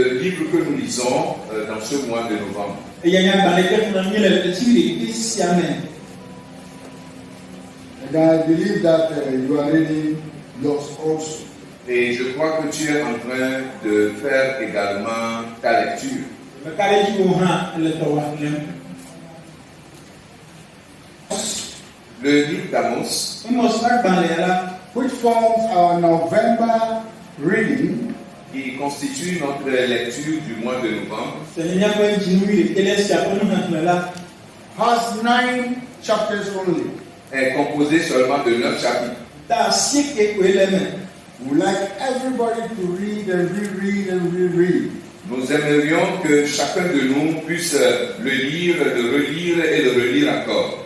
le livre que nous lisons dans ce mois de novembre. And I believe that you are reading yours also. Et je crois que tu es en train de faire également ta lecture. Le livre d'Amos, which forms our November reading, qui constitue notre lecture du mois de novembre, has 9 chapters only. est composé seulement de 9 chapitres. We like everybody to read and reread and reread. Nous aimerions que chacun de nous puisse le lire, le relire et le relire encore.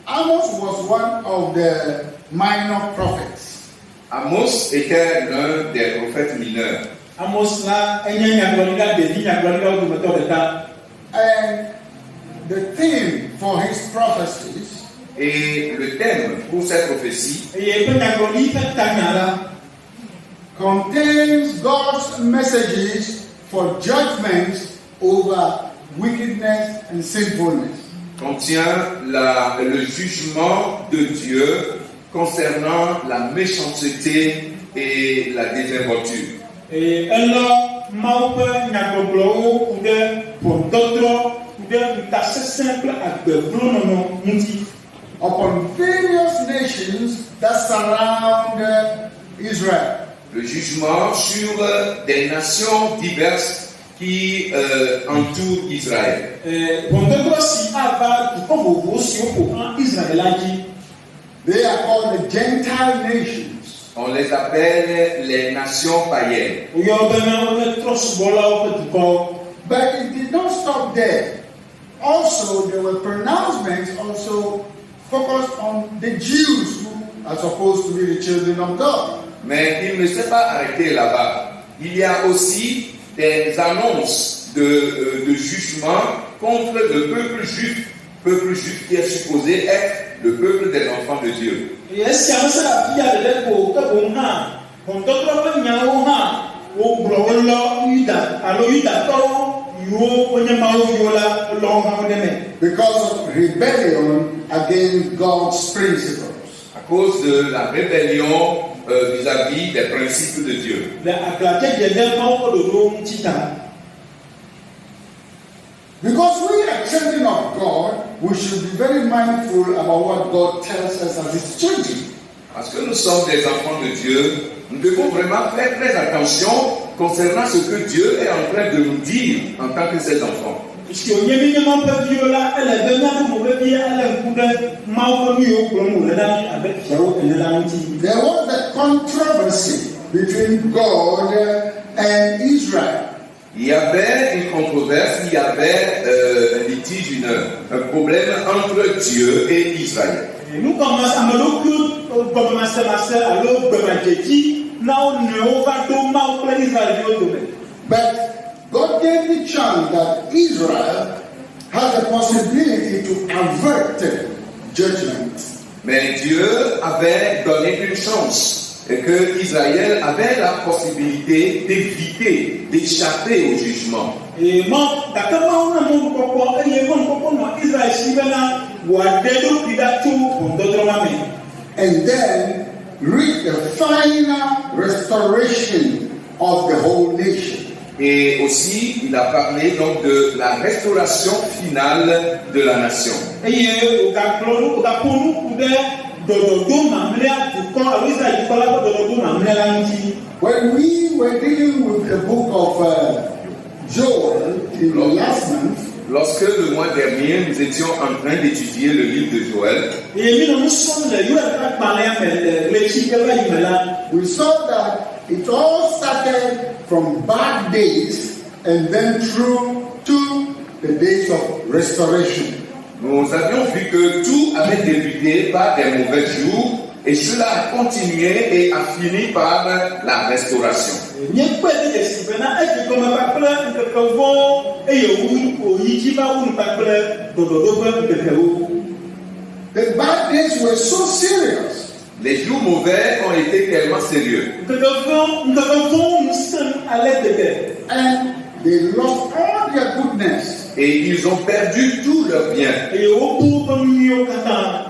Amos was one of the minor prophets. Amos était l'un des prophètes mineurs. And the theme for his prophecies Et le thème pour cette prophétie contains God's messages for judgments over wickedness and sinfulness. contient le jugement de Dieu concernant la méchanceté et la désinvolture. Upon various nations that surround Israel. Le jugement sur des nations diverses qui entourent Israël. They are called the Gentile nations. On les appelle les nations païennes. But it did not stop there. Also, there were pronouncements also focused on the Jews who are supposed to be the children of God. Mais il ne s'est pas arrêté là-bas. Il y a aussi des annonces de jugement contre le peuple juif qui est supposé être le peuple des enfants de Dieu. Because of rebellion against God's principles. À cause de la rébellion vis-à-vis des principes de Dieu. Because we are children of God, we should be very mindful about what God tells us as His children. Parce que nous sommes des enfants de Dieu, nous devons vraiment faire très attention concernant ce que Dieu est en train de nous dire en tant que ses enfants. There was a controversy between God and Israel. Il y avait une controverse, il y avait un litige, un problème entre Dieu et Israël. But God gave the chance that Israel had the possibility to avert judgment. Mais Dieu avait donné une chance et que Israël avait la possibilité d'éviter, d'échapper au jugement. And then reach the final restoration of the whole nation. Et aussi, il a parlé donc de la restauration finale de la nation. When we were dealing with the book of Joel in the last month, lorsque le mois dernier nous étions en train d'étudier le livre de Joël, we saw that it all started from bad days and then through to the days of restoration. Nous avions vu que tout avait débuté par des mauvais jours et cela a continué et a fini par la restauration. The bad days were so serious. Les jours mauvais ont été tellement sérieux. And they lost all their goodness. Et ils ont perdu tout leur bien.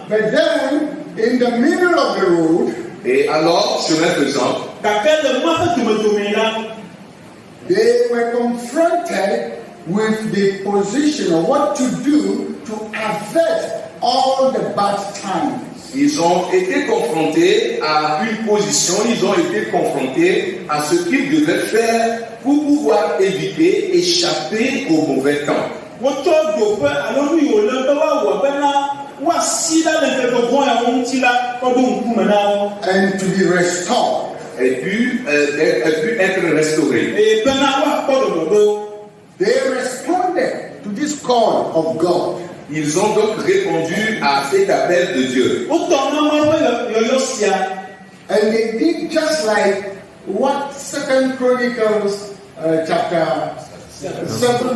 But then, in the middle of the road, Et alors, chemin faisant, they were confronted with the position of what to do to avert all the bad times. ils ont été confrontés à une position, ils ont été confrontés à ce qu'ils devaient faire pour pouvoir éviter, échapper au mauvais temps. And to be restored. Et puis être restaurés. They responded to this call of God. Ils ont donc répondu à cet appel de Dieu. And they did just like what 2 Chronicles chapter 7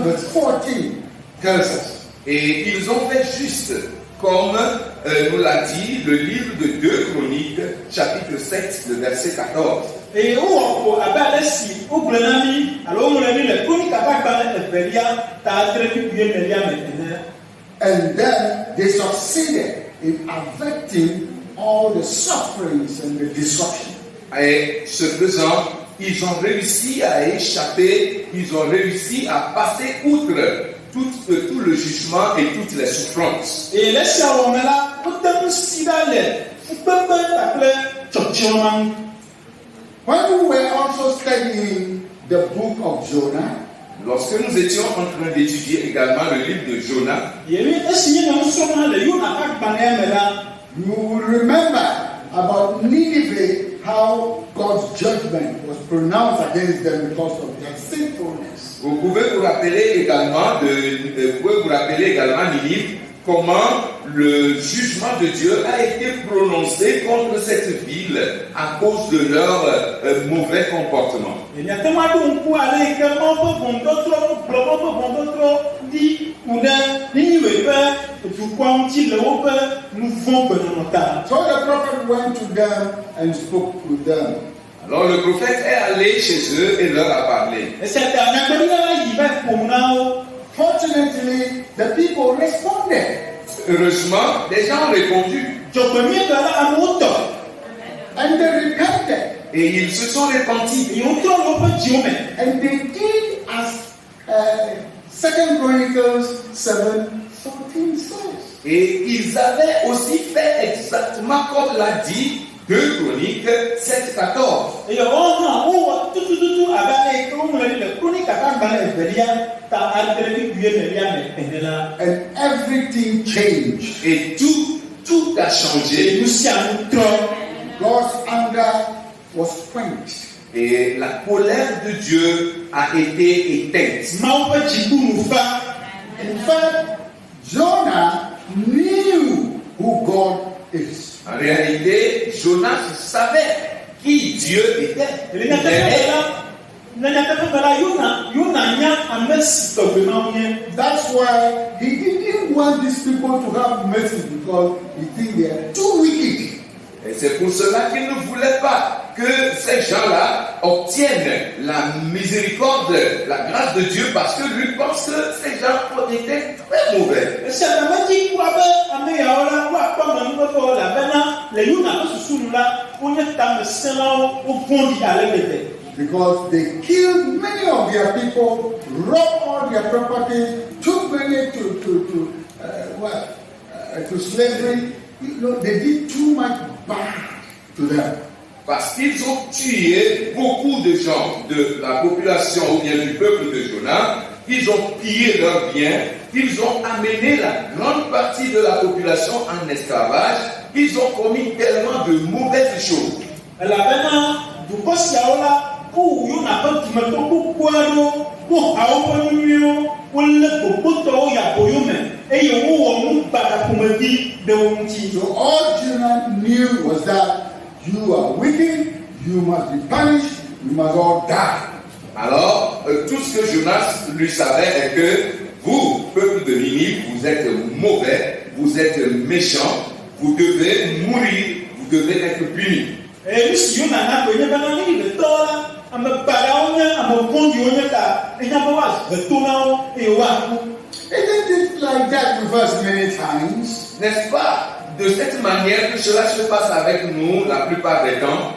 verse 14 tells us. Et ils ont fait juste comme nous l'a dit le livre de 2 Chroniques, chapitre 7, le verset 14. And then they succeeded in averting all the sufferings and the destruction. Et ce faisant, ils ont réussi à échapper, ils ont réussi à passer outre tout le jugement et toutes les souffrances. When we were also studying the book of Jonah, Lorsque nous étions en train d'étudier également le livre de Jonas, you will remember about Nineveh, how God's judgment was pronounced against them because of their sinfulness. vous pouvez vous rappeler également Ninive, comment le jugement de Dieu a été prononcé contre cette ville à cause de leur mauvais comportement. So the prophet went to them and spoke to them. Alors le prophète est allé chez eux et leur a parlé. Fortunately, the people responded. Heureusement, les gens ont répondu And they repented. et ils se sont repentis. And they did as 2 Chronicles 7:14 says. Et ils avaient aussi fait exactement comme l'a dit 2 Chroniques 7:14. And everything changed. Et tout a changé. God's anger was quenched. Et la colère de Dieu a été éteinte. In fact, Jonah knew who God is. En réalité, Jonas savait qui Dieu était. That's why he didn't want these people to have mercy because he thinks they are too wicked. Et c'est pour cela qu'il ne voulait pas que ces gens-là obtiennent la miséricorde, la grâce de Dieu, parce que lui pense que ces gens ont été très mauvais. Because they killed many of their people, robbed all their property, took many to slavery. You know, they did too much bad to them. Parce qu'ils ont tué beaucoup de gens de la population ou bien du peuple de Jonas, ils ont pillé leurs biens, ils ont amené la grande partie de la population en esclavage, ils ont commis tellement de mauvaises choses. So all Jonah knew was that you are wicked, you must be punished, you must all die. Alors, tout ce que Jonas lui savait est que vous, peuple de Ninive, vous êtes mauvais, vous êtes méchants, vous devez mourir, vous devait être puni. Et nous, si on a un peu de temps, on me parle, on me conduit, on Isn't it like that with us many times? N'est-ce pas de cette manière que cela se passe avec nous la plupart des temps?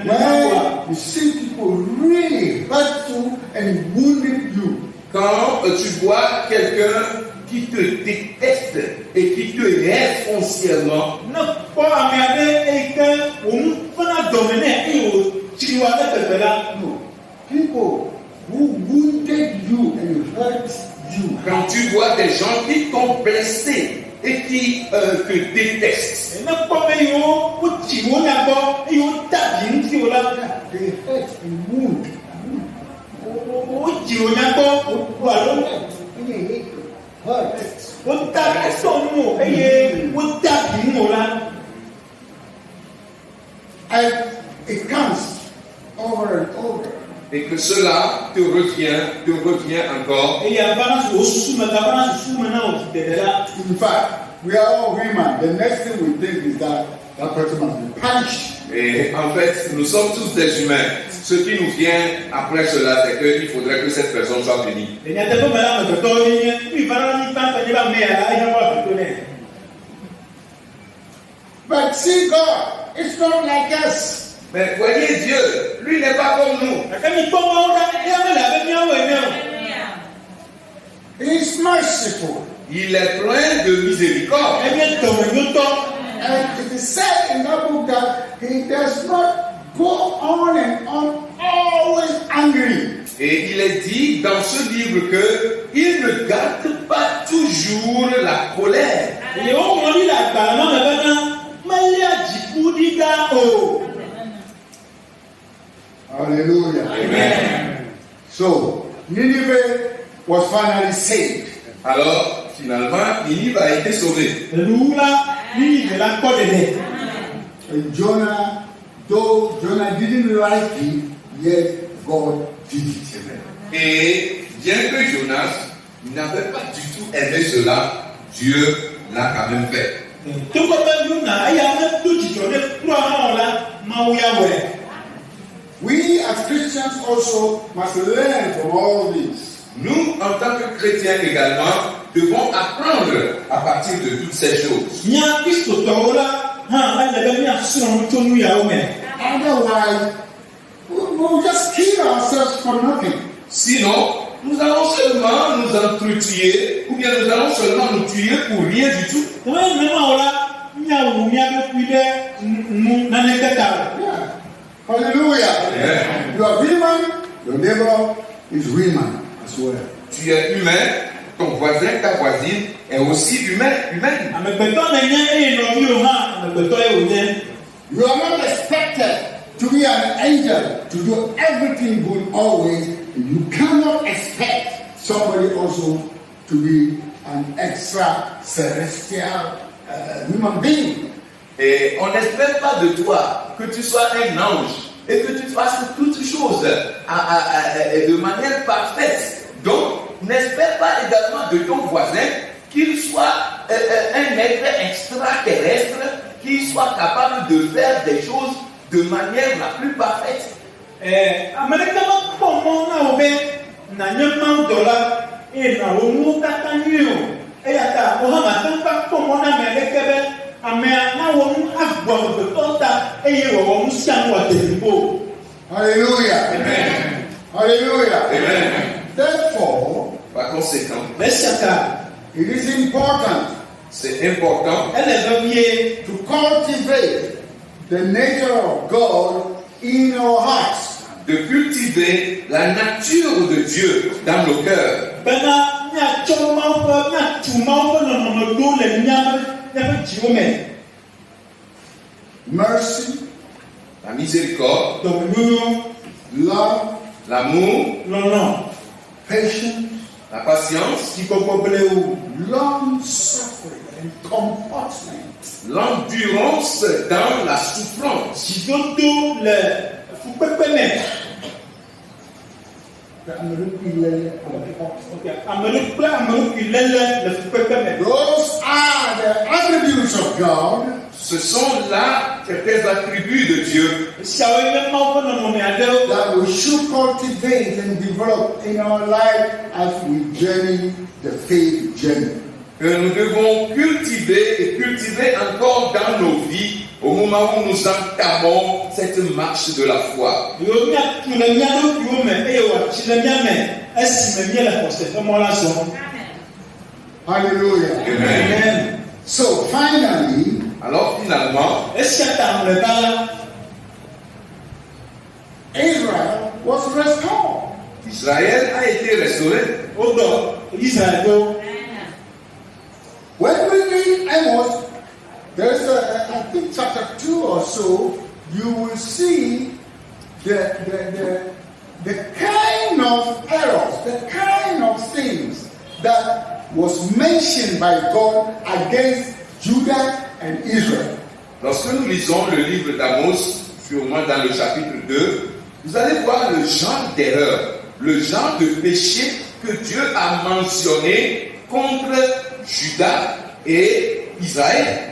When you see people really hurtful and wounded you, Quand tu vois quelqu'un qui te déteste et qui te hait foncièrement, no, people who wounded you and hurt you, quand tu vois des gens qui t'ont blessé et qui te détestent, they hurt and wound. And it comes over and over. et que cela te revient encore. In fact, we are all human. The next thing we think is that person must be punished. Et en fait, nous sommes tous des humains. Ce qui nous vient après cela, c'est qu'il faudrait que cette personne soit punie. But see, God, it's not like us. Mais voyez Dieu, lui n'est pas comme nous. He's merciful. Il est plein de miséricorde. And it is said in that book that he does not go on and on always angry. Et il est dit dans ce livre que il ne garde pas toujours la colère. Hallelujah. Amen. So, Nineveh was finally saved. Alors, finalement, Ninive a été sauvé. And Jonah, though Jonah didn't like it, yet God did it. Et bien que Jonas n'avait pas du tout aimé cela, Dieu l'a quand même fait. We as Christians also must learn from all this. Nous, en tant que chrétiens également, devons apprendre à partir de toutes ces choses. Otherwise, we'll just kill ourselves for nothing. Sinon, nous allons seulement nous entretuer, ou bien nous allons seulement nous tuer pour rien du tout. Yeah. Hallelujah. Yeah. You are human, your neighbor is human as well. Tu es humain, ton voisin, ta voisine est aussi humaine. You are not expected to be an angel, to do everything good always. You cannot expect somebody also to be an extra celestial human being. Et on n'espère pas de toi que tu sois un ange et que tu fasses toutes choses de manière parfaite. Donc, n'espère pas également de ton voisin qu'il soit un être extraterrestre, qu'il soit capable de faire des choses de manière la plus parfaite. Hallelujah. Amen. Hallelujah. Amen. Therefore, Par conséquent, it is important c'est important to cultivate the nature of God in our hearts. de cultiver la nature de Dieu dans nos cœurs. Mercy, La miséricorde, love, l'amour, patience, la patience, long suffering, and comportment. l'endurance dans la souffrance, Those are the attributes of God. Ce sont là quelques attributs de Dieu That we should cultivate and develop in our life as we journey the faith journey. que nous devons cultiver et cultiver encore dans nos vies au moment où nous entamons cette marche de la foi. Hallelujah. Amen. So finally, Alors finalement, Israel was restored. Israël a été restauré. When we read Amos, there's I think chapter 2 or so, you will see the kind of errors, the kind of things that was mentioned by God against Judah and Israel. Lorsque nous lisons le livre d'Amos, sûrement dans le chapitre 2, vous allez voir le genre d'erreur, le genre de péché que Dieu a mentionné contre Juda et Israël.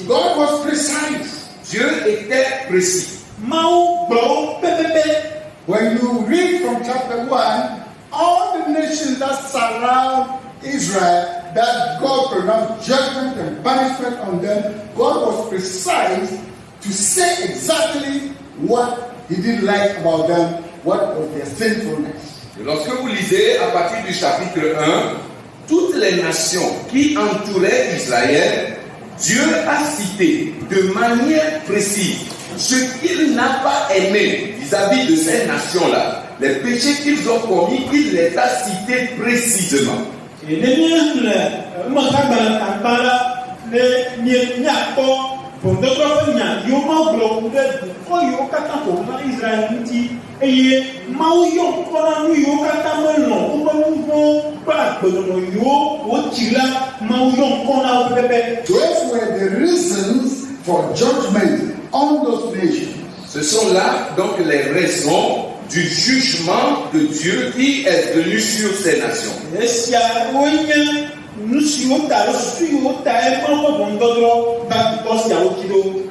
God was precise. Dieu était précis. When you read from chapter 1, all the nations that surround Israel, that God pronounced judgment and punishment on them, God was precise to say exactly what He didn't like about them, what was their sinfulness. Et lorsque vous lisez à partir du chapitre 1, toutes les nations qui entouraient Israël, Dieu a cité de manière précise ce qu'il n'a pas aimé vis-à-vis de ces nations-là. Les péchés qu'ils ont commis, il les a cités précisément. Those were the reasons for judgment on those nations. Ce sont là donc les raisons du jugement de Dieu qui est venu sur ces nations.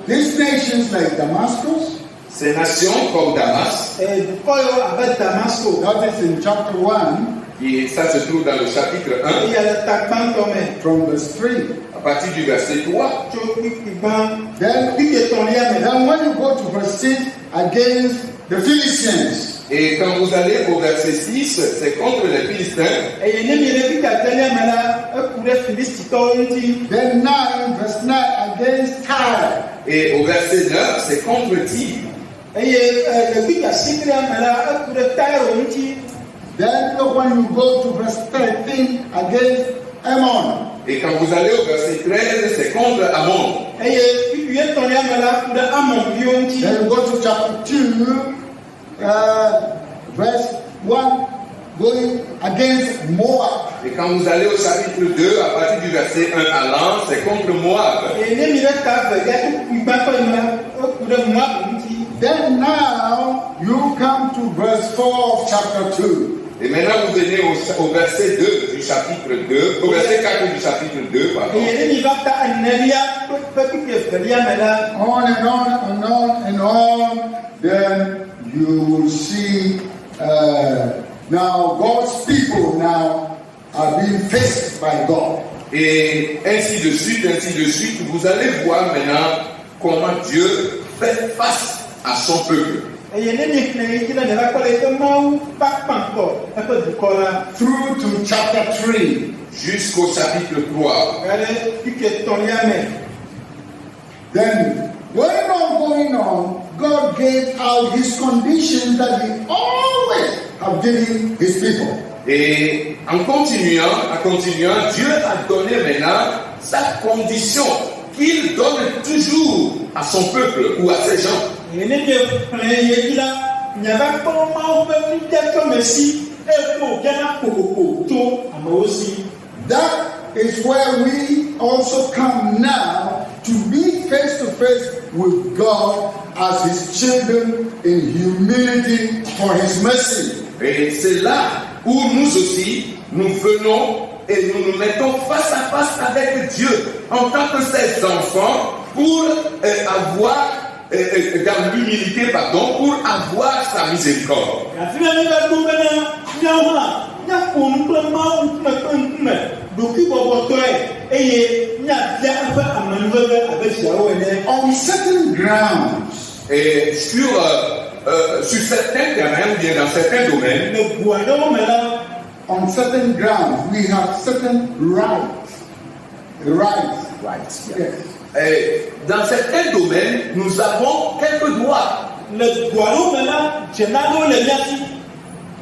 These nations like Damascus, Ces nations comme Damas, that is in chapter 1, et ça se trouve dans le chapitre 1, from verse 3. à partir du verset 3. Then when you go to verse 6, against the Philistines. Et quand vous allez au verset 6, c'est contre les Philistins. Then 9, verse 9, against Tyre. Et au verset 9, c'est contre Tyr. Then when you go to verse 13, against Ammon. Et quand vous allez au verset 13, c'est contre Ammon. Then you go to chapter 2, verse 1, going against Moab. Et quand vous allez au chapitre 2, à partir du verset 1 allant, c'est contre Moab. Then now you come to verse 4 of chapter 2. Et maintenant vous venez au verset 2 du chapitre 2, au verset 4 du chapitre 2, pardon. On and on and on and on. Then you will see now God's people now are being faced by God. Et ainsi de suite, vous allez voir maintenant comment Dieu fait face à son peuple. Through to chapter 3. Jusqu'au chapitre 3. Then going on, God gave out His conditions that He always have given His people. Et en continuant, Dieu a donné maintenant sa condition qu'il donne toujours à son peuple ou à ses gens. That is where we also come now to be face to face with God as His children in humility for His mercy. Et c'est là où nous aussi, nous venons et nous nous mettons face à face avec Dieu en tant que ses enfants pour avoir, dans l'humilité, pardon, pour avoir sa miséricorde. On certain grounds, Et sur certains terrains ou bien dans certains domaines, on certain grounds, we have certain rights. Rights, yes. et dans certains domaines, nous avons quelques droits.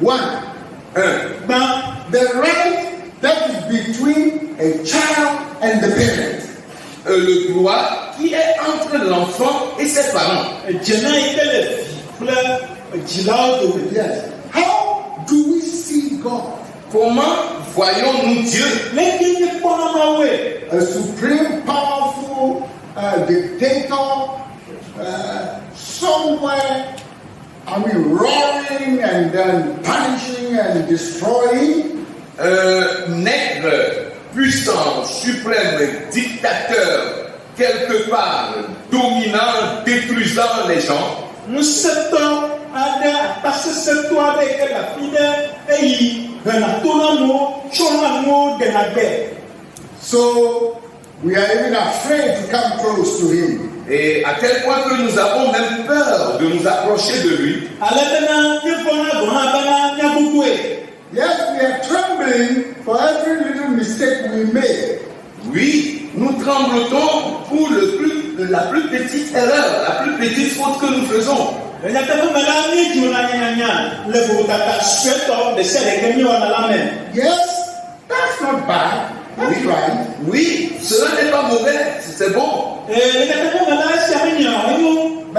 One, Un, the right that is between a child and the parent. le droit qui est entre l'enfant et ses parents. Yes. How do we see God? Comment voyons-nous Dieu? A supreme, powerful dictator somewhere, roaring and then punishing and destroying. Nègre, puissant, suprême, dictateur, quelque part, dominant, détruisant les gens. So we are even afraid to come close to Him. Et à tel point que nous avons même peur de nous approcher de lui. Yes, we are trembling for every little mistake we make. Oui, nous tremblotons pour la plus petite erreur, la plus petite faute que nous faisons. Yes, that's not bad. That's right. Oui, cela n'est pas mauvais, c'est bon. But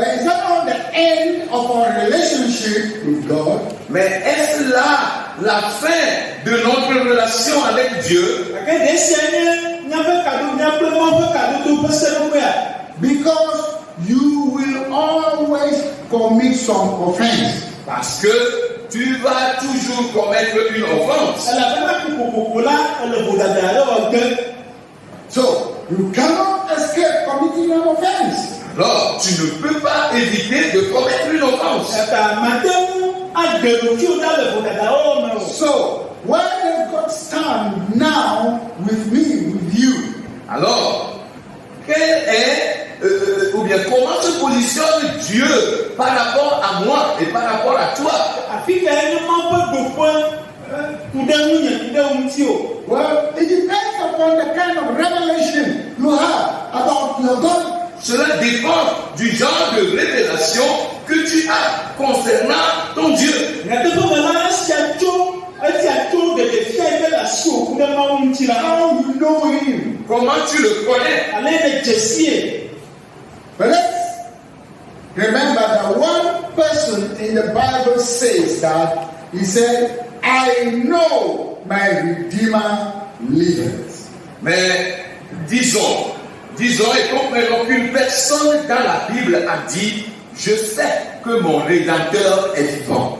is that not the end of our relationship with God? Mais est-ce là la fin de notre relation avec Dieu? Because you will always commit some offense. Parce que tu vas toujours commettre une offense. So you cannot escape committing an offense. Alors, tu ne peux pas éviter de commettre une offense. So where does God stand now with me, with you? Alors, comment se positionne Dieu par rapport à moi et par rapport à toi? Well, it depends upon the kind of revelation you have about your God. Cela dépend du genre de révélation que tu as concernant ton Dieu. How you know Him? Comment tu le connais? But let's remember that one person in the Bible says that he said, I know my Redeemer liveth. Mais disons et comprenons qu'une personne dans la Bible a dit, je sais que mon Rédempteur est vivant.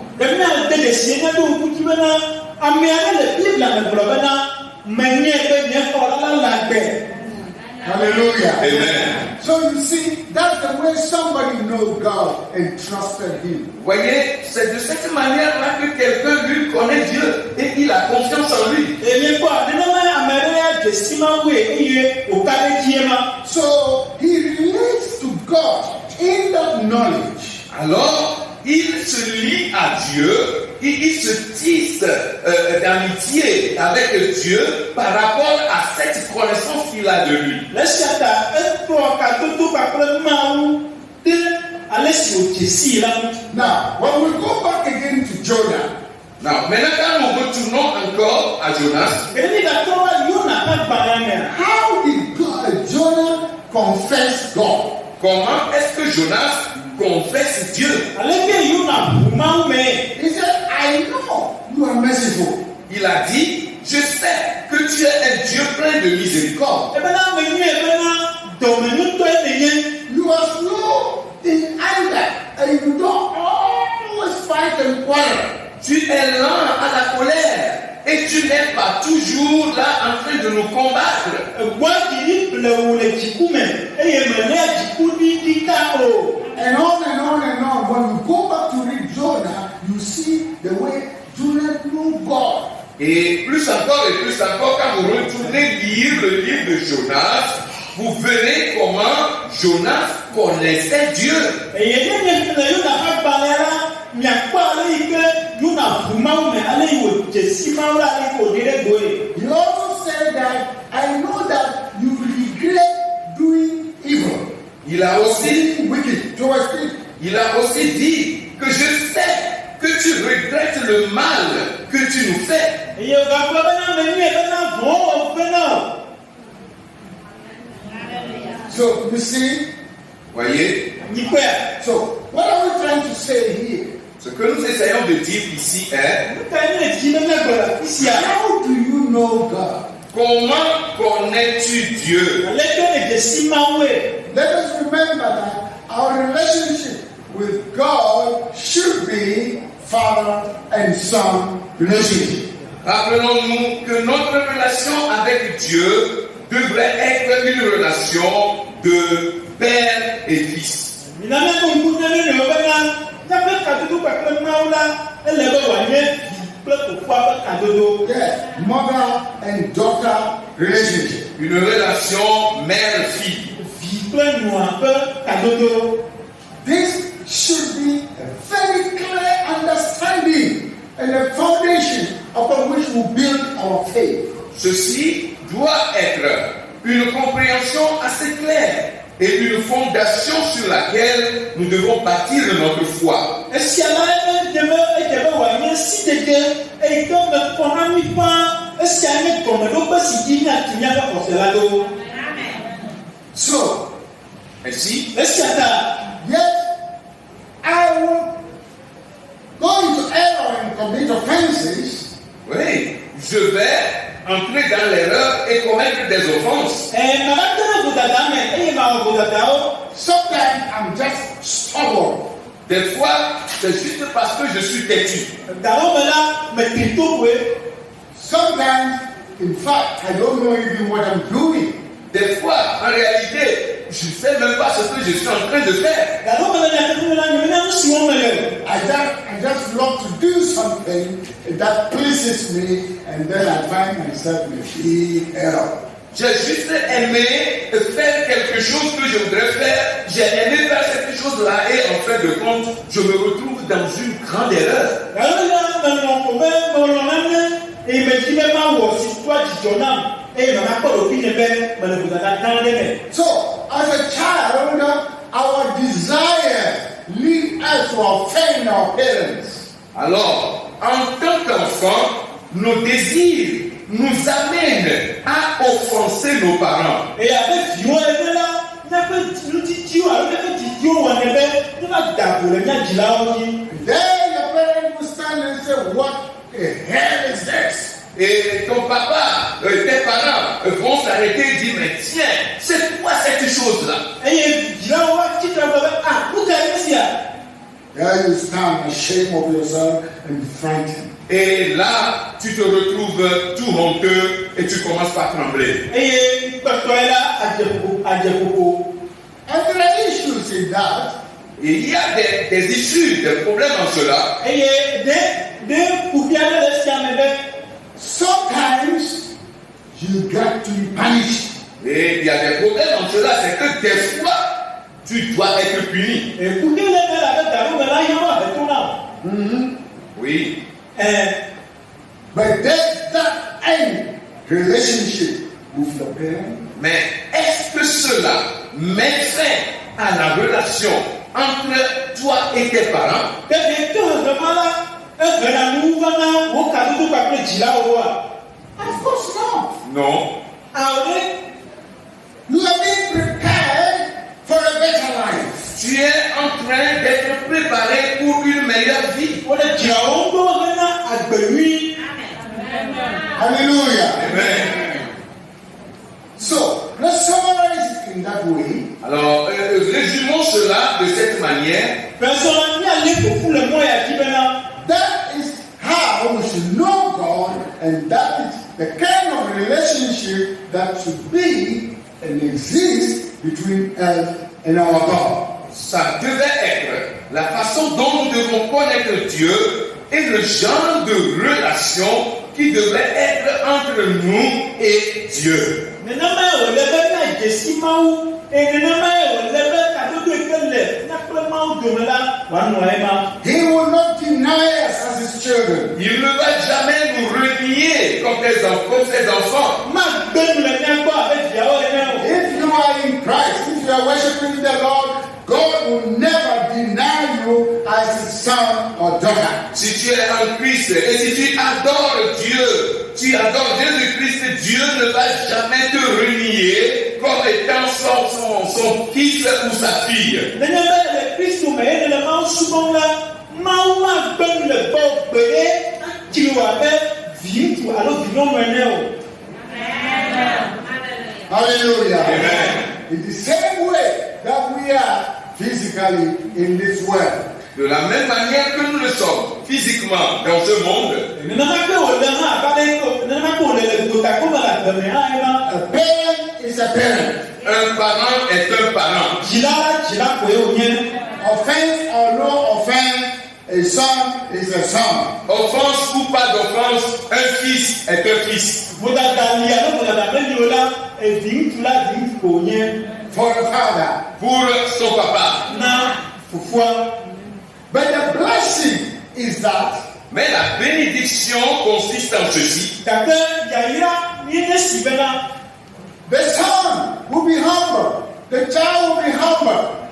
Hallelujah. Amen. So you see, that's the way somebody knows God and trusted Him. Voyez, c'est de cette manière-là que quelqu'un lui connaît Dieu et il a confiance en lui. So he relates to God in that knowledge. Alors, il se lie à Dieu, il se tisse d'amitié avec Dieu par rapport à cette connaissance qu'il a de lui. Now, when we go back again to Jonah, Maintenant, quand nous retournons encore à Jonas, how did Jonah confess God? comment est-ce que Jonas confesse Dieu? He said, I know you are merciful. God. You are slow in anger and you don't always fight and quarrel. Tu es lent à la colère et tu n'es pas toujours là en train de nous combattre. And on and on and on. When you go back to read Jonah, you see the way Jonah knew God. Et plus encore, quand vous retournez lire le livre de Jonas, vous verrez comment Jonas connaissait Dieu. He also said that I know that you regret doing evil. Il a aussi Wicked towards people. Il a aussi dit que je sais que tu regrettes le mal que tu nous fais. So you see, Voyez, so what are we trying to say here? ce que nous essayons de dire ici est How do you know God? comment connais-tu Dieu? Let us remember that our relationship with God should be father and son relationship. Rappelons-nous que notre relation avec Dieu devrait être une relation de père et fils. Yeah, mother and daughter relationship. Une relation mère-fille. This should be a very clear understanding and a foundation upon which we build our faith. Ceci doit être une compréhension assez claire et une fondation sur laquelle nous devons bâtir notre foi. So, Ainsi, yes, I will go into error and commit offenses. oui, je vais entrer dans l'erreur et commettre des offenses. Sometimes I'm just stubborn. Des fois, c'est juste parce que je suis têtu. Sometimes, in fact, I don't know even what I'm doing. Des fois, en réalité, je ne sais même pas ce que je suis en train de faire. I just love to do something that pleases me, and then I find myself in a big error. J'ai juste aimé faire quelque chose que je voudrais faire. J'ai aimé faire cette chose-là et en fin de compte, je me retrouve dans une grande erreur. So, as a child, our desire lead us to offend our parents. Alors, en tant qu'enfant, nos désirs nous amènent à offenser nos parents. Then your parents will stand and say, what the hell is this? Et ton papa, tes parents vont s'arrêter et dire, mais tiens, c'est quoi cette chose-là? There you stand ashamed of yourself and frightened. Et là, tu te retrouves tout honteux et tu commences par trembler. And there are issues in that. Et il y a des issues, des problèmes en cela. Sometimes you got to be punished. Et il y a des problèmes en cela, c'est que des fois, tu dois être puni. Oui. But does that end relationship with your parents? Mais est-ce que cela met fin à la relation entre toi et tes parents? Of course not. Non. You are being prepared for a better life. Tu es en train d'être préparé pour une meilleure vie. Hallelujah. Amen. So, And that is the kind of relationship that should be and exist between us and our God. Ça devait être la façon dont nous devons connaître Dieu et le genre de relation qui devrait être entre nous et Dieu. He will not deny us as his children. Il ne va jamais nous renier comme ses enfants. If you are in Christ, if you are worshiping the Lord, God will never deny you as his son or daughter. Si tu es en Christ et si tu adores Dieu, tu adores Jésus-Christ, Dieu ne va jamais te renier comme étant son fils ou sa fille. Hallelujah. Amen. In the same way that we are physically in this world, De la même manière que nous le sommes physiquement dans ce monde, a parent is a parent. un parent est un parent. Offense or no offense, a son is a son. Offense ou pas d'offense, un fils est un fils. For the father. Pour son papa. But the blessing is that Mais la bénédiction consiste en ceci. the son will be humble, the child will be humble,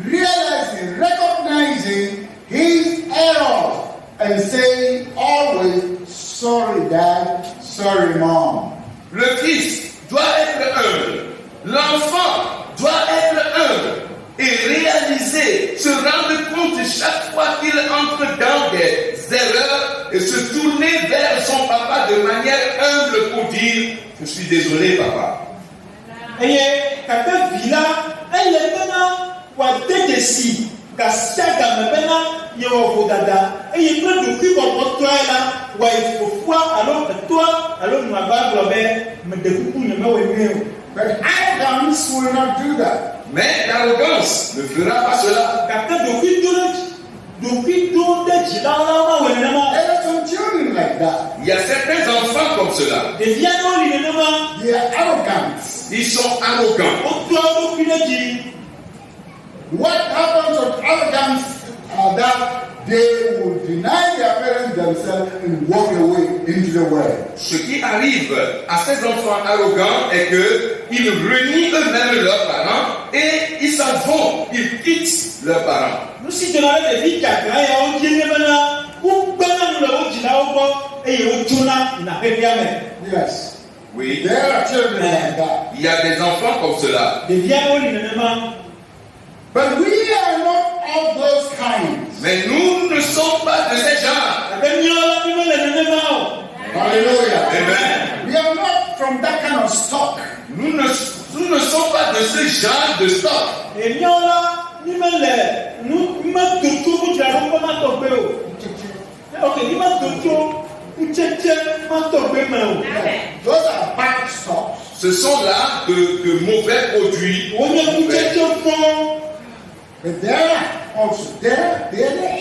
realizing, recognizing his errors, and saying always, sorry dad, sorry mom. Le fils doit être humble. L'enfant doit être humble. Et réaliser, se rendre compte chaque fois qu'il entre dans des erreurs et se tourner vers son papa de manière humble pour dire « Je suis désolé papa ». But arrogance will not do that. Mais l'arrogance ne fera pas cela. There are some children like that. Il y a certains enfants comme cela. They are arrogant. Ils sont arrogants. What happens with arrogance are that they will deny their parents themselves and walk away into the world. Ce qui arrive à ces enfants arrogants est qu'ils renient eux-mêmes leurs parents et ils s'en vont, ils quittent leurs parents. Yes. Oui, There are children like that. il y a des enfants comme cela. But we are not of those kinds. Mais nous ne sommes pas de ces gens. Hallelujah. Amen. We are not from that kind of stock. Nous ne sommes pas de ce genre de stock. Those are bad stocks. Ce sont là de mauvais produits. But there are also there.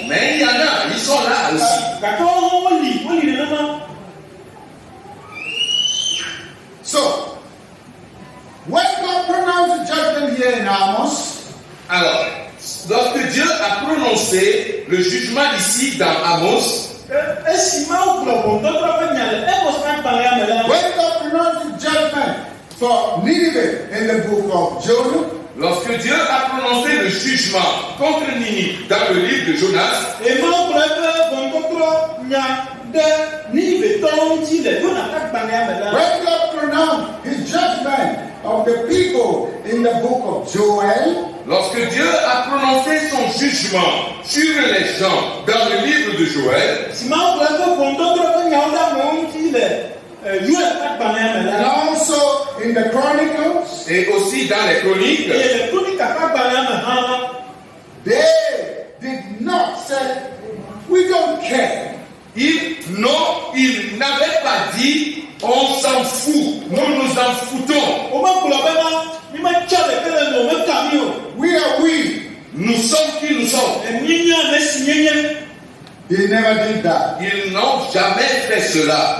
Mais il y en a, ils sont là aussi. So, when God pronounced judgment here in Amos, Alors, lorsque Dieu a prononcé le jugement ici dans Amos, when God pronounced judgment for Nineveh in the book of Jonah, lorsque Dieu a prononcé le jugement contre Ninive dans le livre de Jonas, when God pronounced his judgment of the people in the book of Joel, lorsque Dieu a prononcé son jugement sur les gens dans le livre de Joël, and also in the Chronicles, et aussi dans les chroniques, they did not say, we don't care. il n'avait pas dit on s'en fout, nous nous en foutons. We are we. Nous sommes qui nous sommes. They never did that. Ils n'ont jamais fait cela.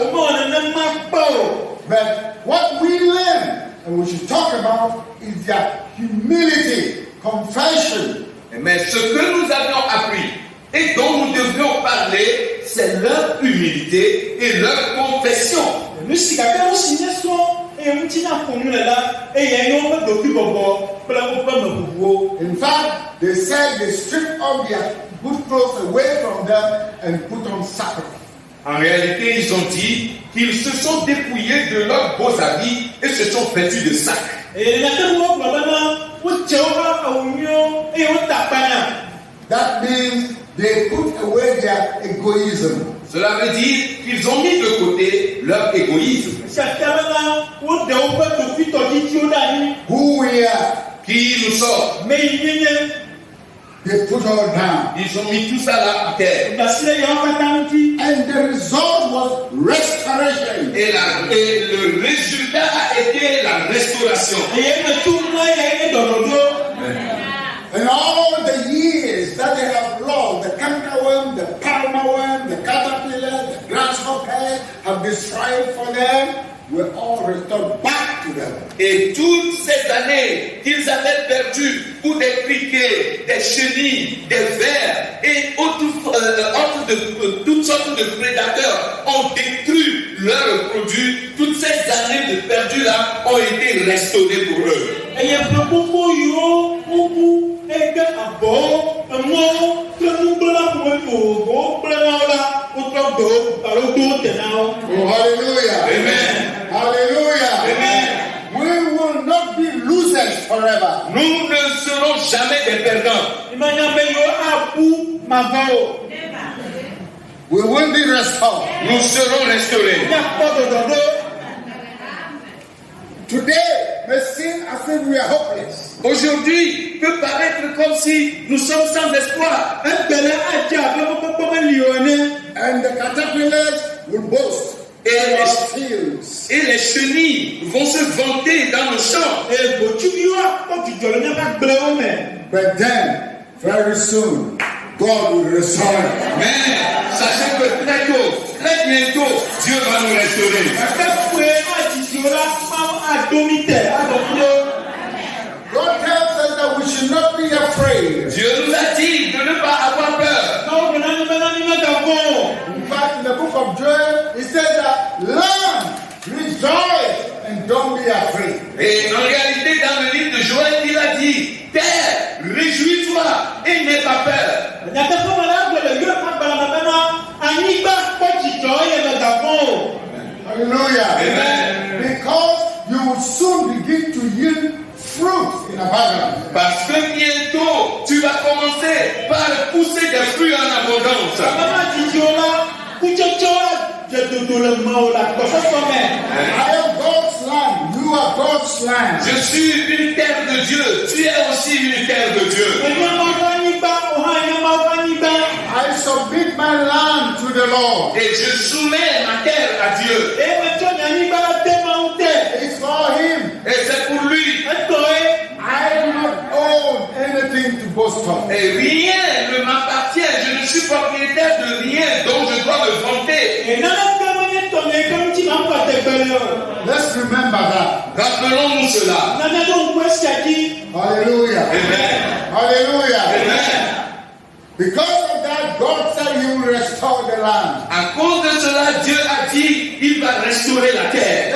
But what we learn, and we should talk about, is their humility, confession. Mais ce que nous avions appris et dont nous devions parler, c'est leur humilité et leur confession. In fact, they said they stripped all their good clothes away from them and put on sackcloth. En réalité, ils ont dit qu'ils se sont dépouillés de leurs beaux habits et se sont vêtus de sacs. That means they put away their egoism. Cela veut dire qu'ils ont mis de côté leur égoïsme. Who we are, Qui nous sommes. they put all down. Ils ont mis tout ça là à terre. And the result was restoration. Et le résultat a été la restauration. And all the years that they have lost, the cankerworm, the palmerworm, the caterpillar, the grasshopper have destroyed for them, were all restored back to them. Et toutes ces années qu'ils avaient perdues pour des criquets, des chenilles, des vers et toutes sortes de prédateurs ont détruit leurs produits. Toutes ces années de perdus là ont été restaurées pour eux. Oh, hallelujah. Amen. Hallelujah. Amen. We will not be losers forever. Nous ne serons jamais des perdants. We will be restored. Nous serons restaurés. Today may seem as if we are hopeless. Aujourd'hui peut paraître comme si nous sommes sans espoir. And the caterpillars will boast in our fields. Et les chenilles vont se vanter dans nos champs. But then, very soon, God will restore it. Mais sachez que très bientôt, Dieu va nous restaurer. God tells us that we should not be afraid. Dieu nous a dit de ne pas avoir peur. In fact, in the book of Joel, it says that learn, rejoice, and don't be afraid. Et en réalité, dans le livre de Joël, il a dit, Terre, réjouis-toi et n'aie pas peur. Hallelujah. Amen. Because you will soon begin to yield fruit in abundance. Parce que bientôt, tu vas commencer par pousser des fruits en abondance. I am God's land. You are God's land. Je suis une terre de Dieu. Tu es aussi une terre de Dieu. I submit my land to the Lord. Et je soumets ma terre à Dieu. It's for Him. Et c'est pour lui. I do not own anything to boast of. Et rien ne m'appartient. Je ne suis propriétaire de rien dont je dois me vanter. Let's remember that. Rappelons-nous cela. Hallelujah. Amen. Hallelujah. Amen. Because of that, God said He will restore the land. À cause de cela, Dieu a dit, il va restaurer la terre.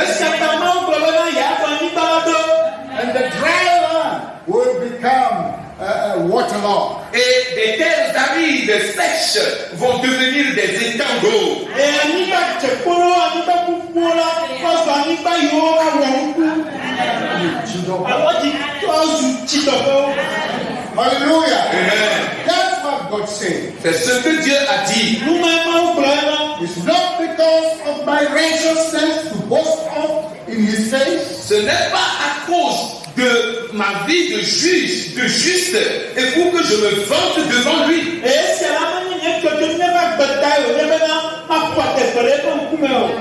And the dry land will become waterlogged. Et des terres arides, sèches, vont devenir des étangs d'eau. Hallelujah. Amen. That's what God said. C'est ce que Dieu a dit. It's not because of my righteousness to boast of in His face. Ce n'est pas à cause de ma vie de juge, de juste, et pour que je me vante devant lui.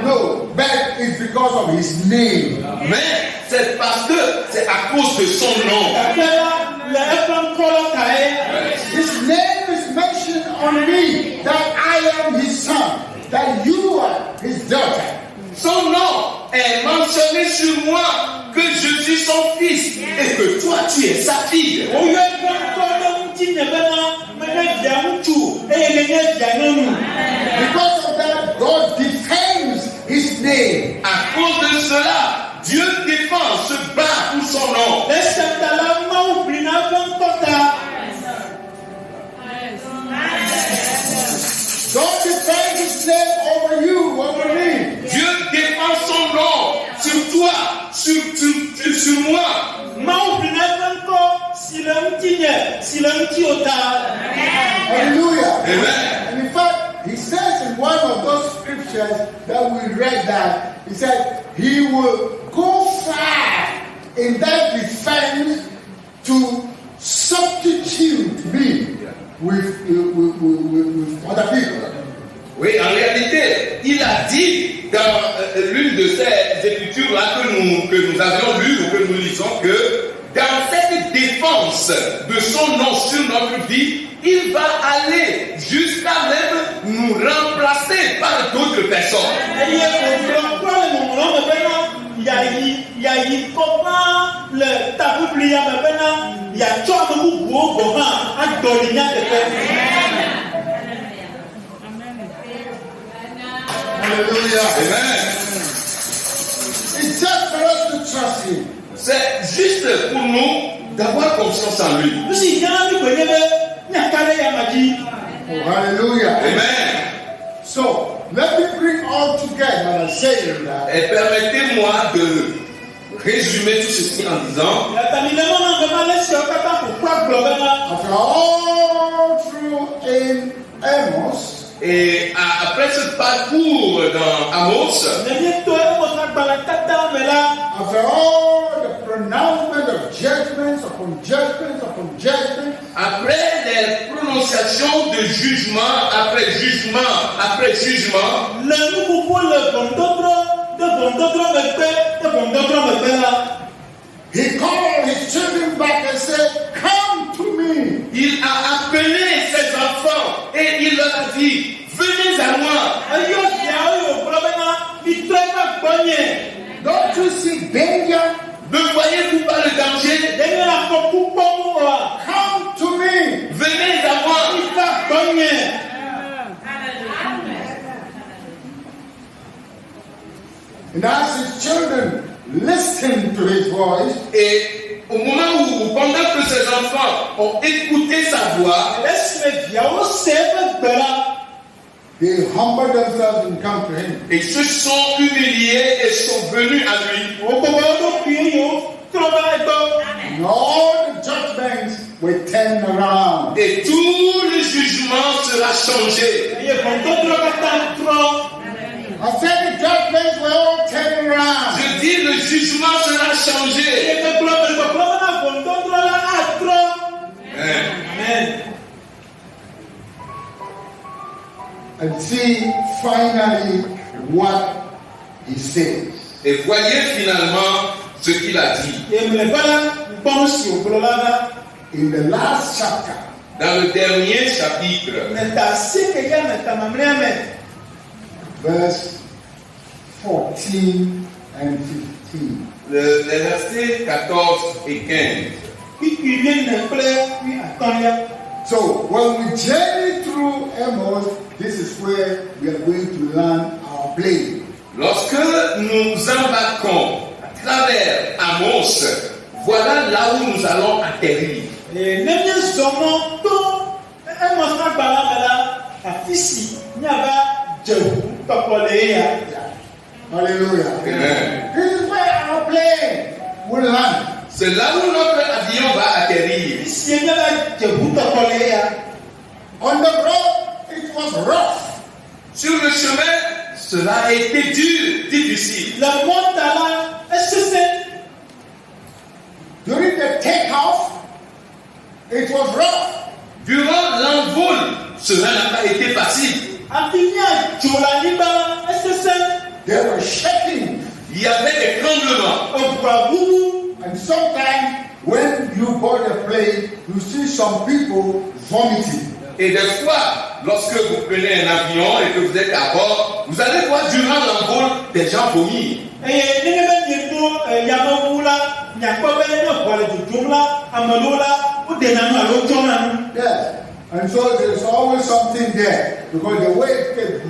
No, but it's because of his name. Mais c'est parce que c'est à cause de son nom. His name is mentioned on me, that I am his son, that you are his daughter. Son nom est mentionné sur moi, que je suis son fils et que toi tu es sa fille. Because of that, God defends his name. À cause de cela, Dieu défend, se bat pour son nom. God defends his name over you, over me. Dieu défend son nom sur toi, sur moi. Hallelujah. Amen. And in fact, he says in one of those scriptures that we read that, he said, he will go far in that defense to substitute me with other people. Oui, en réalité, il a dit dans l'une de ces écritures-là que nous avions lues ou que nous lisons que dans cette défense de son nom sur notre vie, il va aller jusqu'à même nous remplacer par d'autres personnes. Hallelujah. Amen. It's just for us to trust him. C'est juste pour nous d'avoir confiance en lui. Oh, hallelujah. Amen. So, let me bring all together and saying that Et permettez-moi de résumer tout ceci en disant, after all through in Amos, et après ce parcours dans Amos, after all the pronouncement of judgments upon judgments upon judgments, après les prononciations de jugement, après jugement, après jugement, he called his children back and said, come to me. il a appelé ses enfants et il leur a dit, venez à moi. Don't you see danger? Ne voyez-vous pas le danger? Come to me. Venez à moi. And as his children listened to his voice, Et au moment où, pendant que ses enfants ont écouté sa voix, they humbled themselves and come to him. ils se sont humiliés et sont venus à lui. And all the judgments were turned around. Et tout le jugement sera changé. I said the judgments were all turned around. Je dis le jugement sera changé. Amen. And see finally what he says. Et voyez finalement ce qu'il a dit. In the last chapter, Dans le dernier chapitre, verse 14 and 15. les versets 14 et 15. So when we journey through Amos, this is where we are going to land our plane. Lorsque nous embarquons à travers Amos, voilà là où nous allons atterrir. Hallelujah. Amen. This is where our plane will land. C'est là où notre avion va atterrir. On the road, it was rough. Sur le chemin, cela a été dur, difficile. During the takeoff, it was rough. Durant l'envol, cela n'a pas été facile. They were shaking. Il y avait des tremblements. And sometimes when you board a plane, you see some people vomiting. Et des fois, lorsque vous prenez un avion et que vous êtes à bord, vous allez voir durant l'envol des gens vomir. Yes. And so there's always something there. Because the way it came,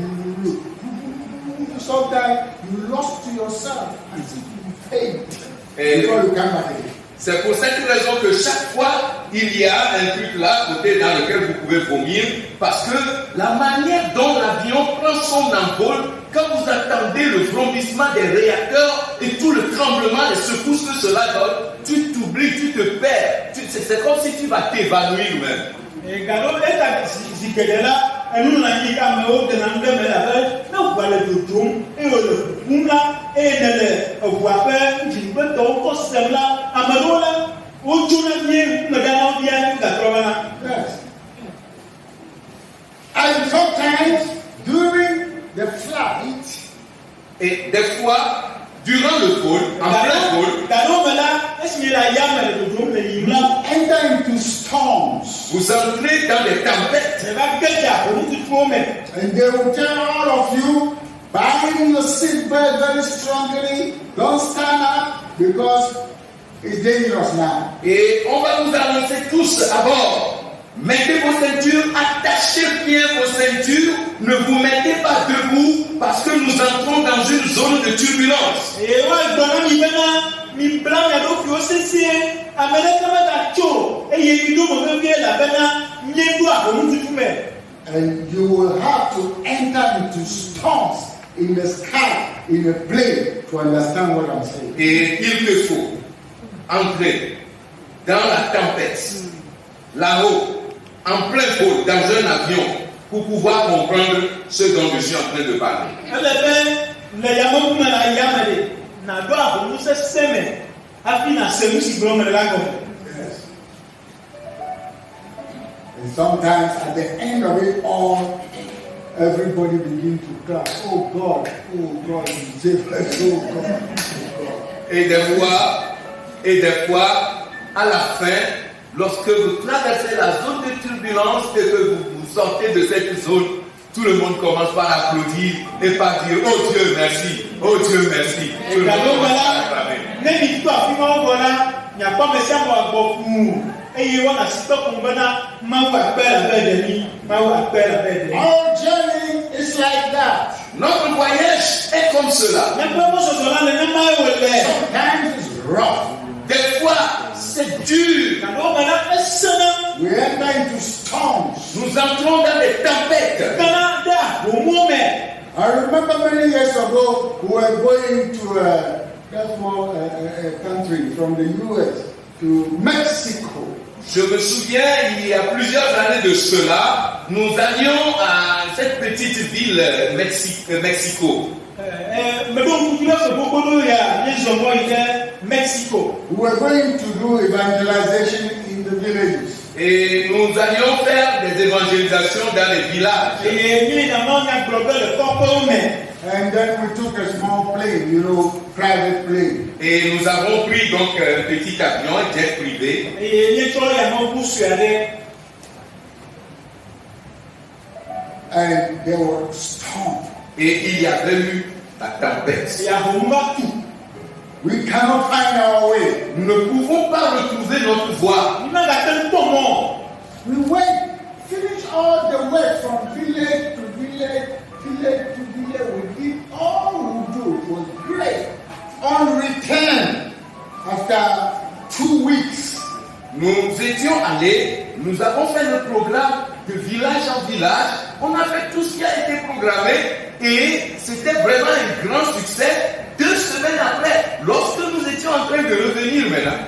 sometimes you lost yourself and you faint before you come back again. C'est pour cette raison que chaque fois, il y a un truc là, côté dans lequel vous pouvez vomir, parce que la manière dont l'avion prend son envol, quand vous attendez le vrombissement des réacteurs et tout le tremblement, les secousses que cela donne, tu t'oublies, tu te perds. C'est comme si tu vas t'évanouir même. Yes. And sometimes during the flight, et des fois, durant le vol, en plein vol, you enter into storms. vous entrez dans des tempêtes. And they will tell all of you, bind your seatbelt very strongly, don't stand up because it's dangerous now. Et on va vous annoncer tous à bord. Mettez vos ceintures, attachez bien vos ceintures, ne vous mettez pas debout parce que nous entrons dans une zone de turbulence. And you will have to enter into storms in the sky, in a plane, to understand what I'm saying. Et il te faut entrer dans la tempête, là-haut, en plein vol, dans un avion, pour pouvoir comprendre ce dont je suis en train de parler. And sometimes at the end of it all, everybody begins to cry, oh God, save us, oh God. Et des fois, à la fin, lorsque vous traversez la zone de turbulence et que vous sortez de cette zone, tout le monde commence par applaudir et par dire oh Dieu merci, oh Dieu merci. Tout le monde commence à acclamer. Our journey is like that. Notre voyage est comme cela. Sometimes it's rough. Des fois, c'est dur. We enter into storms. Nous entrons dans des tempêtes. I remember many years ago, we were going to a country from the US to Mexico. Je me souviens, il y a plusieurs années de cela, nous allions à cette petite ville Mexico. We were going to do evangelization in the villages. Et nous allions faire des évangélisations dans les villages. And then we took a small plane, private plane. Et nous avons pris donc un petit avion, un jet privé. And there were storms. Et il y avait eu la tempête. We cannot find our way. Nous ne pouvons pas retrouver notre voie. We went, finished all the way from village to village, village to village. We did all we do. It was great. On return, after 2 weeks, Nous étions allés, nous avons fait le programme de village en village. On a fait tout ce qui a été programmé et c'était vraiment un grand succès. 2 semaines après, lorsque nous étions en train de revenir maintenant,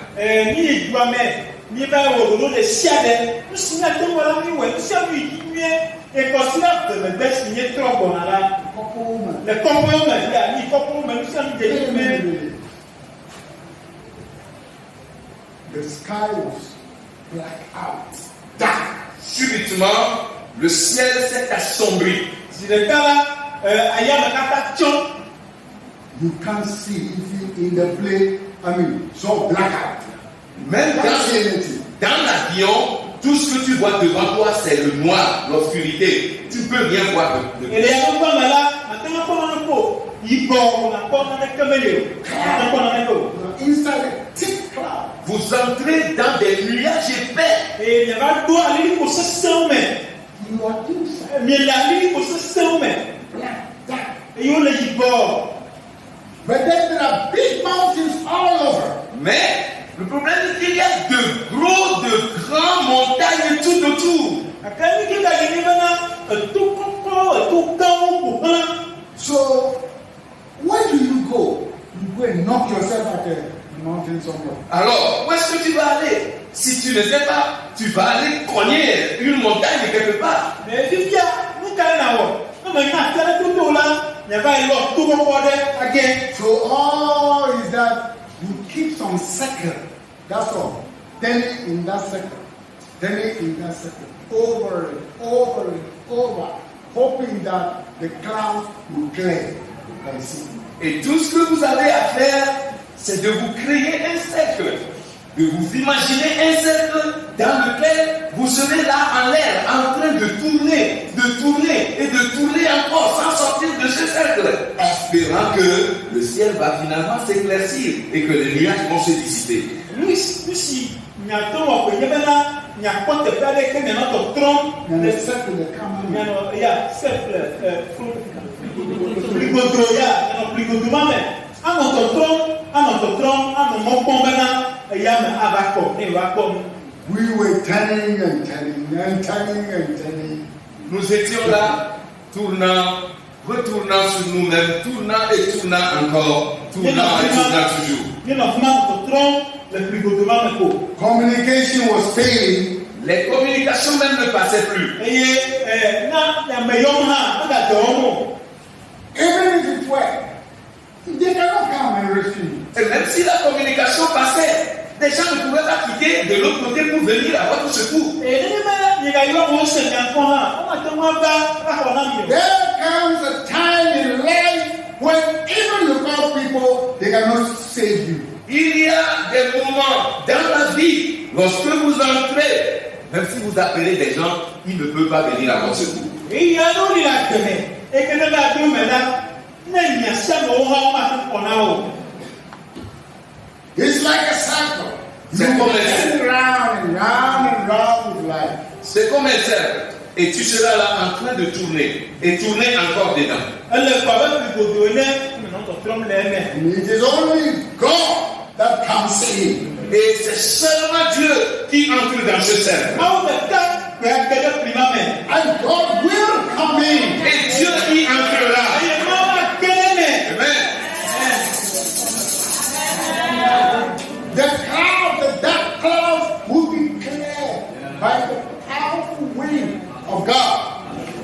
the sky was black out, dark. subitement, le ciel s'est assombri. you can't see if in the plane. I mean, so blackout. Même Can't see anything. dans l'avion, tout ce que tu vois devant toi, c'est le noir, l'obscurité. Tu peux rien voir de Et les gens comme là, maintenant on a un pot. Ils boivent, on a pas un caméléon. Inside a thick cloud. Vous entrez dans des nuages épais. Et il y a deux aller pour se sommer. You are inside. Mais l'aller pour se sommer. Black. Et on les boit. But then there are big mountains all over. Mais le problème est qu'il y a de grandes montagnes tout autour. So, where do you go? You go and knock yourself at the mountain somewhere. Alors, où est-ce que tu vas aller? Si tu ne sais pas, tu vas aller cogner une montagne quelque part. Mais il y a nous So all is that you keep some circle. That's all. Turning in that circle. Turning in that circle. Over and over and over. Hoping that the clouds will clear. You can see. Et tout ce que vous avez à faire, c'est de vous créer un cercle. De vous imaginer un cercle dans lequel vous serez là en l'air, en train de tourner et de tourner encore sans sortir de ce cercle, espérant que le ciel va finalement s'éclaircir et que les nuages vont se dissiper. le Circle the camel. We were turning and turning and turning and turning. Nous étions là, retournant sur nous-mêmes, tournant et tournant encore, tournant et tournant toujours. Communication was failing. Les communications même ne passaient plus. Even if it were, they cannot come and rescue you. Et même si la communication passait, des gens ne pouvaient pas quitter de l'autre côté pour venir à votre secours. There comes a time in life when even you call people, they cannot save you. Il y a des moments dans la vie, lorsque vous entrez, même si vous appelez des gens, ils ne peuvent pas venir à votre secours. It's like a cycle. C'est You comme go un cercle. round and round and round with life. C'est comme un cercle. Et tu seras là en train de tourner et tourner encore dedans. And it is only God that comes in. Et c'est seulement Dieu qui entre dans ce cercle. And God will come in. Et Dieu y entrera. Amen. The cloud, the dark clouds will be cleared by the powerful wind of God.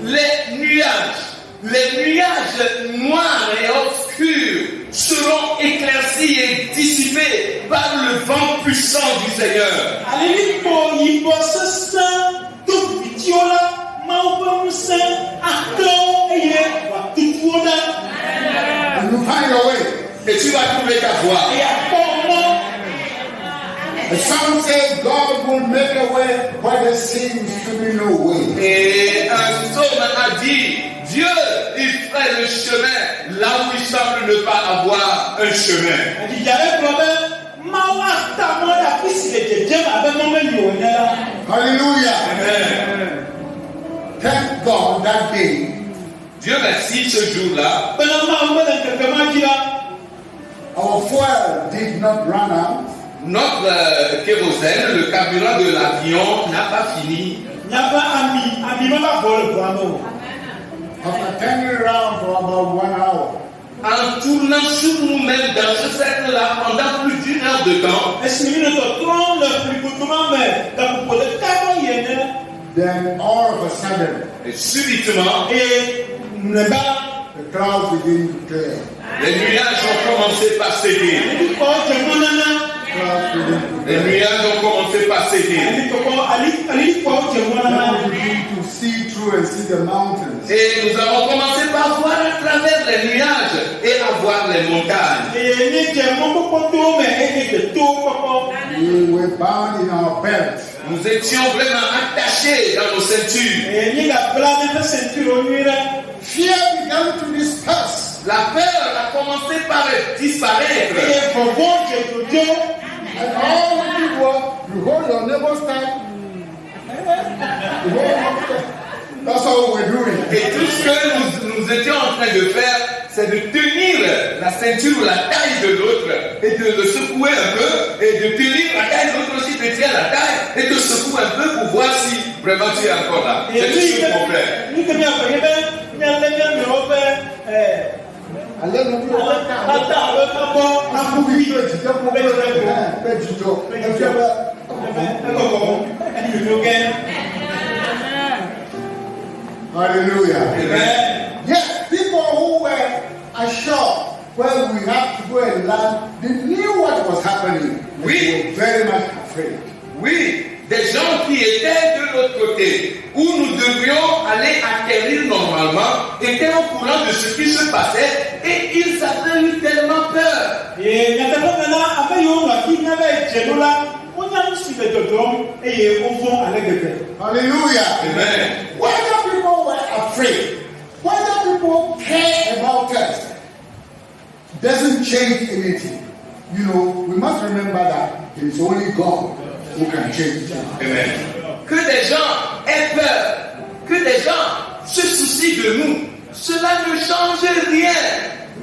Les nuages noirs et obscurs seront éclaircis et dissipés par le vent puissant du Seigneur. And you find your way. Et tu vas trouver ta voie. The song says God will make a way where there seems to be no way. Et un psaume a dit, Dieu, il ferait le chemin là où il semble ne pas avoir un chemin. Hallelujah. Amen. Thank God that day Dieu merci ce jour-là. our fuel did not run out. Notre kérosène, le carburant de l'avion n'a pas fini. After turning around for about 1 hour, En tournant sur nous-mêmes dans ce cercle-là pendant plus d'une heure de temps, then all of a sudden, et subitement, the clouds begin to clear. les nuages ont commencé par céder. Clouds begin to Les clear. nuages ont commencé par céder. Now we begin to see through and see the mountains. Et nous avons commencé par voir à travers les nuages et à voir les montagnes. We were bound in our belts. Nous étions vraiment attachés dans nos ceintures. Fear began to disperse. La peur a commencé par disparaître. And all we did was, you hold your neighbor's hand. You hold your neighbor's hand. That's all we're doing. Et tout ce que nous étions en train de faire, c'est de tenir la ceinture ou la taille de l'autre et de le secouer un peu et de tenir la taille de l'autre aussi, de tenir la taille et de secouer un peu pour voir si vraiment tu es encore là. C'est tout ce qu'on fait. Hallelujah. Amen. Yes, people who were assured where we have to go and land, they knew what was happening. Oui. They were very much afraid. Oui, des gens qui étaient de l'autre côté, où nous devions aller atterrir normalement, étaient au courant de ce qui se passait et ils avaient eu tellement peur. Hallelujah. Amen. Whether people were afraid, whether people care about us, doesn't change anything. You know, we must remember that it is only God who can change things. Amen. Que des gens aient peur, que des gens se soucient de nous, cela ne change rien.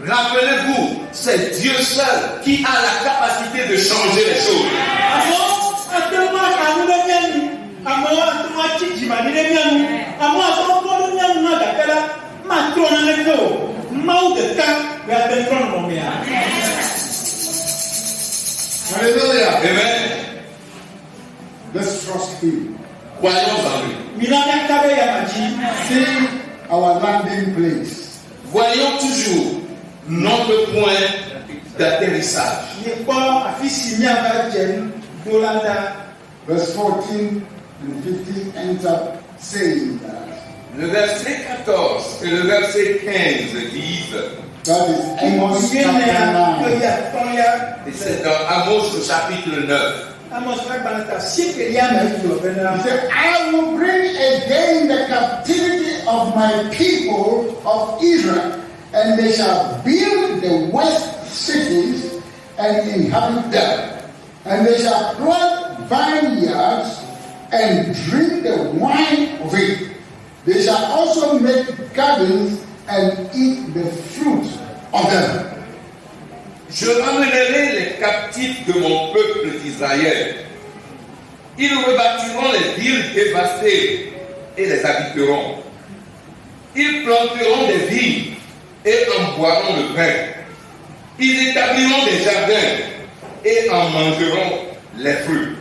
Rappelez-vous, c'est Dieu seul qui a la capacité de changer les choses. Hallelujah. Amen. Let's trust Him. Croyons en lui. See our landing place. Voyons toujours notre point d'atterrissage. Verse 14 and 15 ends up saying that. Le verset 14 et le verset 15 disent, That is Amos chapter 9. et c'est dans Amos au chapitre 9. He said, I will bring again the captivity of my people of Israel, and they shall build the west cities and inhabit them. And they shall plant vineyards and drink the wine of it. They shall also make gardens and eat the fruit of them. Je ramènerai les captifs de mon peuple d'Israël. Ils rebâtiront les villes dévastées et les habiteront. Ils planteront des vignes et en boiront le vin. Ils établiront des jardins et en mangeront les fruits.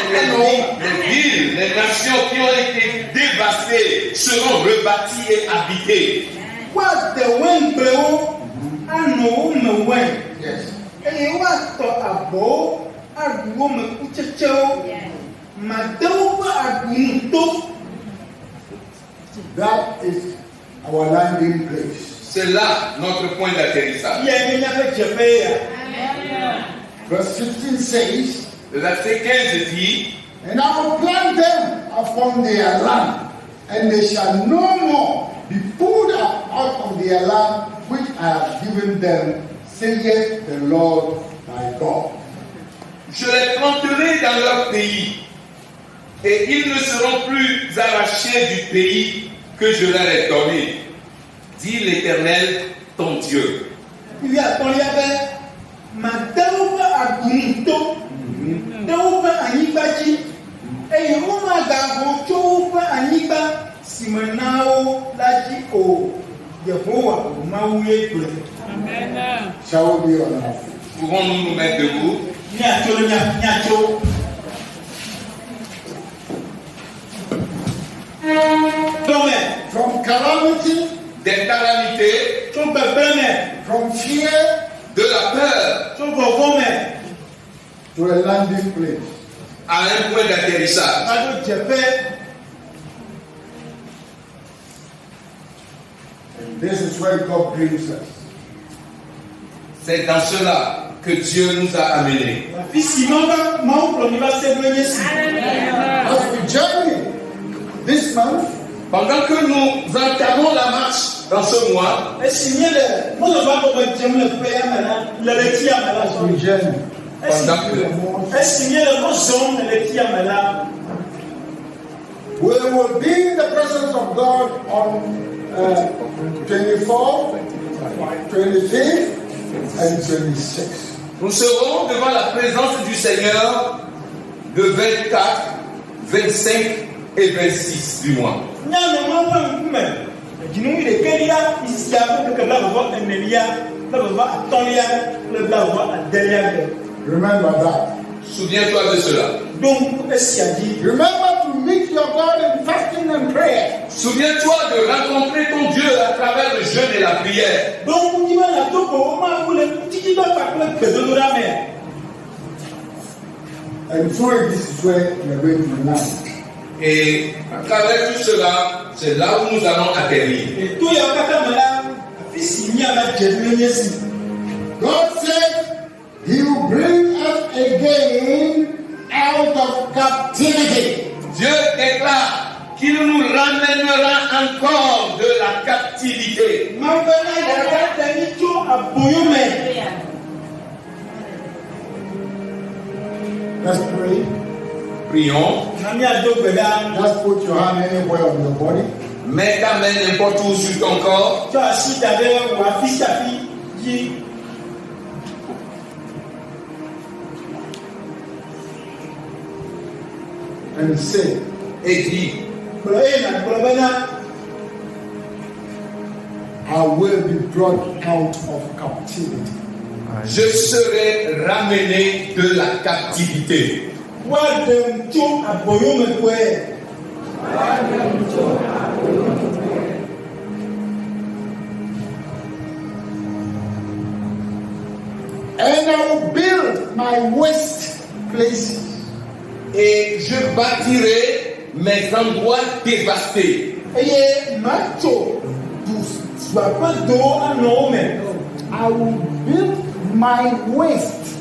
Les villes, les nations qui ont été dévastées seront rebâties et habitées. That is our landing place. C'est là notre point d'atterrissage. Verse 15 says, Le verset 15 dit, And I will plant them upon their land, and they shall no more be pulled up out of their land which I have given them, saith the Lord thy God. je les planterai dans leur pays, et ils ne seront plus arrachés du pays que je leur ai donné, dit l'Éternel, ton Dieu. Shall we be on our feet? Pouvons-nous nous mettre debout? From calamity, Des calamités, from fear, de la peur, to a landing place. à un point d'atterrissage. And this is where God brings us. C'est dans cela que Dieu nous a amenés. As we journey this month, Pendant que nous entamons la marche dans ce mois, as we journey, pendant que we will be in the presence of God on 24, 25, and 26. nous serons devant la présence du Seigneur le 24, 25 et 26 du mois. Remember that. Souviens-toi de cela. Remember to meet your God in fasting and prayer. Souviens-toi de rencontrer ton Dieu à travers le jeûne et la prière. And through it, this is where we are going to land. Et à travers tout cela, c'est là où nous allons atterrir. God said He will bring us again out of captivity. Dieu déclare qu'il nous ramènera encore de la captivité. Let's pray. Prions. Just put your hand anywhere on your body. Mets ta main n'importe où sur ton corps. And say, Et dis, I will be brought out of captivity. je serai ramené de la captivité. And I will build my waste places. Et je bâtirai mes endroits dévastés. I will build my waste.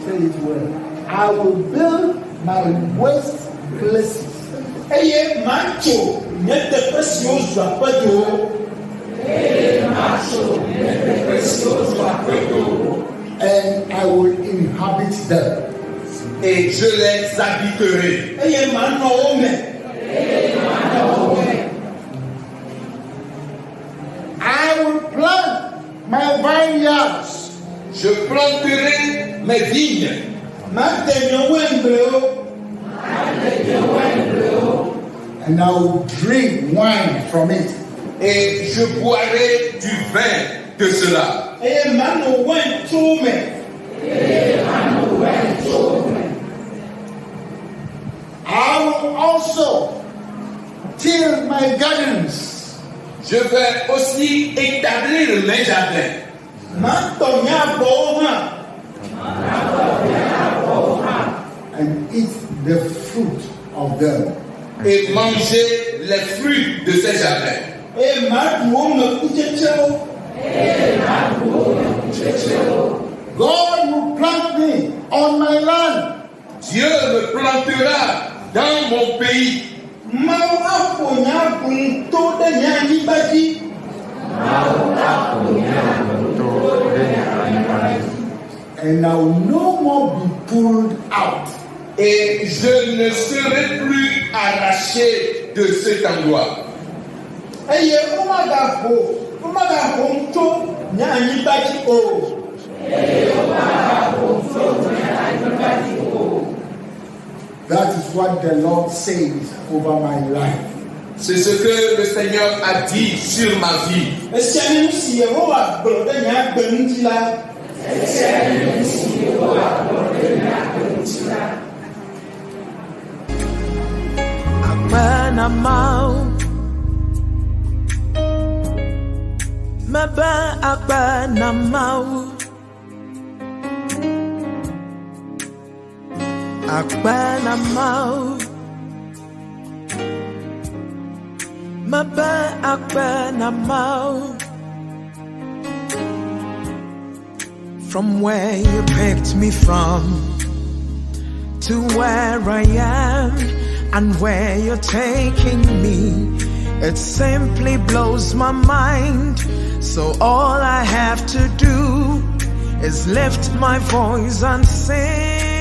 Say it well. I will build my waste places. And I will inhabit them. Et je les habiterai. I will plant my vineyards. Je planterai mes vignes. And I will drink wine from it. Et je boirai du vin de cela. I will also till my gardens. Je vais aussi établir mes jardins. And eat the fruit of them. Et manger les fruits de ces jardins. God will plant me on my land. Dieu me plantera dans mon pays. And I will no more be pulled out. Et je ne serai plus arraché de cet endroit. That is what the Lord says over my life. C'est ce que le Seigneur a dit sur ma vie. Akbanamau, Maba Akbanamau, Akbanamau, Maba Akbanamau. From where you picked me from to where I am and where you're taking me, it simply blows my mind. So all I have to do is lift my voice and sing.